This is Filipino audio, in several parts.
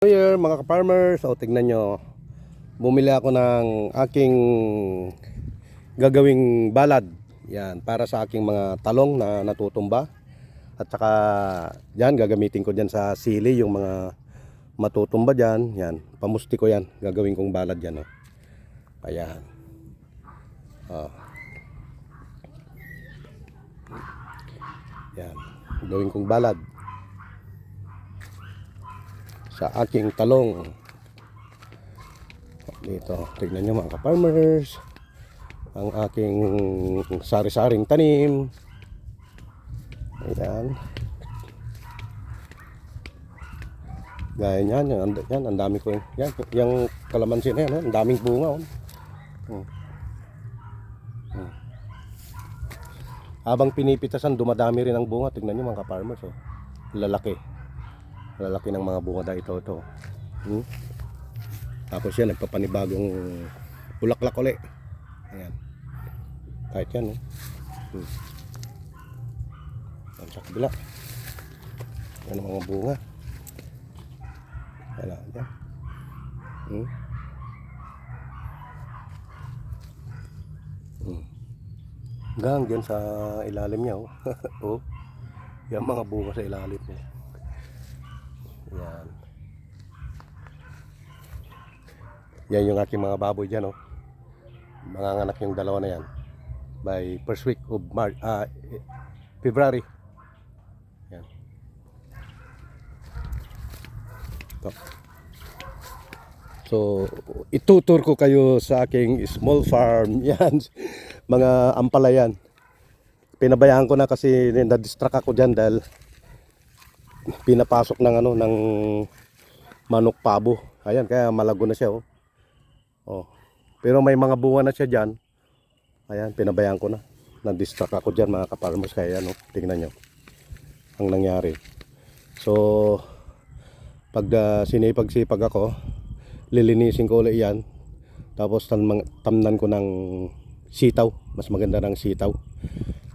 New Year mga ka-farmers, o tignan nyo, bumili ako ng aking gagawing balad. Yan, para sa aking mga talong na natutumba. At saka yan, gagamitin ko dyan sa sili yung mga matutumba dyan. Yan, pamusti ko yan, gagawin kong balad yan. Ayan. Yan, gagawin kong balad sa aking talong. Dito, tignan nyo mga ka-farmers, ang aking sari-saring tanim. Ayan. Gaya niyan, yan, ang dami ko yan, yung kalamansi na yan, ang daming bunga. Habang pinipitasan, dumadami rin ang bunga. Tignan nyo mga ka-farmers, lalaki ng mga bunga da ito. Tapos yan, nagpapanibagong bulaklak ulit. Ayan. Kahit yan, Ang sa kabila. Yan ang mga bunga. Wala yan. Hanggang dyan sa ilalim niya, Yan mga bunga sa ilalim niya. Yan. Yan yung aking mga baboy dyan, Manganganak yung dalawa na yan by first week of February. Yan. Ito. So, itutur ko kayo sa aking small farm. Yan, mga ampalayan. Pinabayaan ko na kasi na-distract ako dyan dahil pinapasok ng ng manok pabo. Ayan, kaya malago na siya, Pero may mga bunga na siya dyan. Ayan, pinabayaan ko na. Na-distract ako dyan mga ka-farmers. Kaya tingnan nyo ang nangyari. So, pag sinipag-sipag ako, lilinisin ko ulit yan. Tapos tamnan ko ng sitaw. Mas maganda ng sitaw.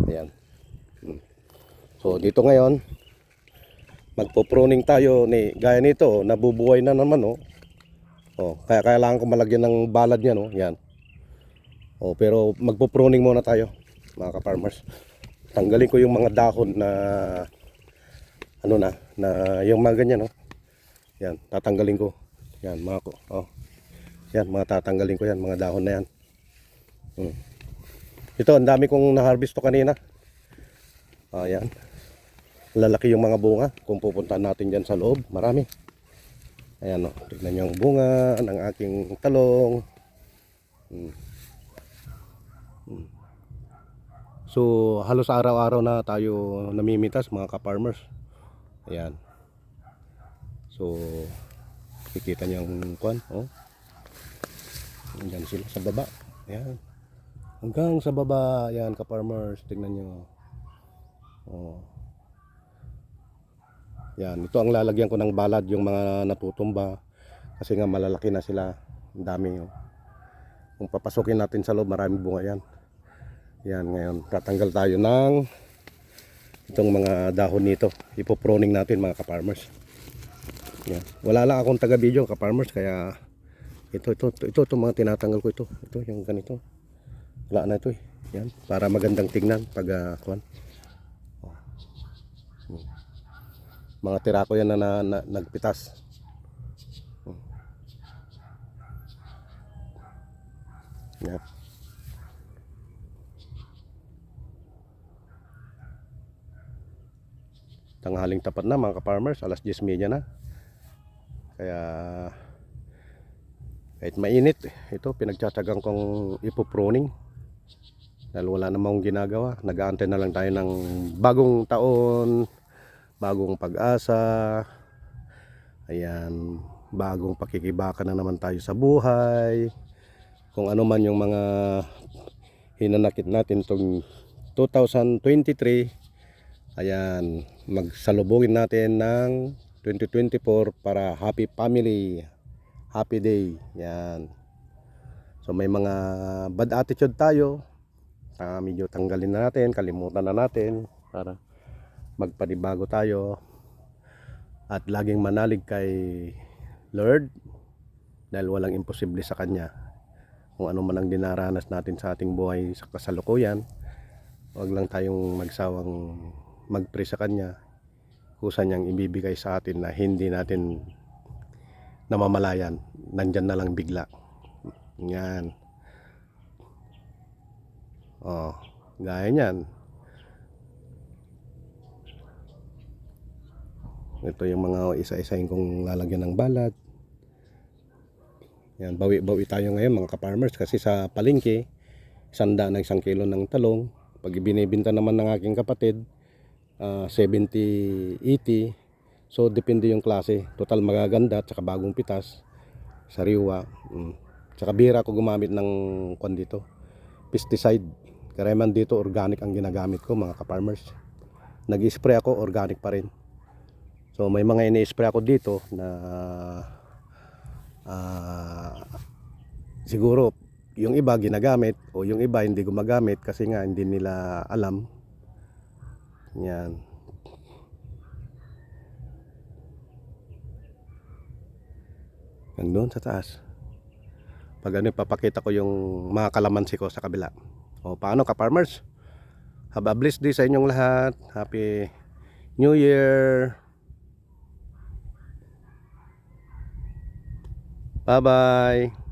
Ayan. So, dito ngayon, magpo-pruning tayo. Gaya nito, nabubuhay na naman, kaya kailangan ko malagyan ng balad niya, Yan. Pero magpo-pruning muna tayo, mga ka-farmers. Tanggalin ko yung mga dahon na na yung mga ganyan, Yan, tatanggalin ko. Yan, Yan, tatanggalin ko yan, mga dahon na yan. Ito, ang dami kong na-harvest to kanina. Ayan. Lalaki yung mga bunga. Kung pupuntahan natin dyan sa loob, marami. Ayan, tignan nyo ang bunga ng aking talong. So, halos araw-araw na tayo namimitas, mga ka-farmers. Ayan. So, kikita nyo ang kwan, Andyan sila sa baba. Ayan. Hanggang sa baba, ayan, ka-farmers, tignan nyo. Yan, ito ang lalagyan ko ng balad, yung mga natutumba. Kasi nga malalaki na sila. Ang dami, Kung papasukin natin sa loob, maraming bunga yan. Yan, ngayon, tatanggal tayo ng itong mga dahon nito. Ipo-pruning natin, mga ka-farmers. Yan. Wala lang akong taga-video, ka-farmers, kaya ito mga tinatanggal ko ito. Ito, yung ganito. Wala na ito, Yan, para magandang tingnan pag mga tira ko yan na nagpitas. Yan. Tanghaling tapat na, mga ka-farmers, alas 10:30 na. Kaya kahit mainit, ito pinagtsatsagang kong ipo-pruning dahil wala namang ginagawa. Nag-aantay na lang tayo ng bagong taon, bagong pag-asa. Ayan, bagong pakikibaka na naman tayo sa buhay. Kung ano man yung mga hinanakit natin itong 2023, ayan, magsalubungin natin ng 2024 para happy family, happy day. Yan. So may mga bad attitude tayo, medyo tanggalin na natin, kalimutan na natin para magpanibago tayo at laging manalig kay Lord, dahil walang imposible sa Kanya. Kung ano man ang dinaranas natin sa ating buhay sa kasalukuyan, huwag lang tayong magsawang mag-pray sa Kanya. Kusa niyang ibibigay sa atin na hindi natin namamalayan. Nandyan na lang bigla. Yan. Oh, gaya niyan. Ito yung mga isa-isahin kong lalagyan ng balat. Yan, bawi-bawi tayo ngayon mga ka-farmers kasi sa palengke, 100 kilo ng talong. Pag binibenta naman ng aking kapatid, 70, 80. So depende yung klase. Total magaganda at saka bagong pitas, sariwa. Tsaka bihira ko gumamit ng kwan dito, pesticide. Karamihan dito organic ang ginagamit ko mga ka-farmers. Nag-spray ako, organic pa rin. So may mga ini-spray ako dito na siguro yung iba ginagamit o yung iba hindi gumagamit kasi nga hindi nila alam. Yan. Hanggang doon sa taas. Pag ano, papakita ko yung mga kalamansi ko sa kabila. O paano ka-farmers? Have a blessed day sa inyong lahat. Happy New Year! Bye-bye!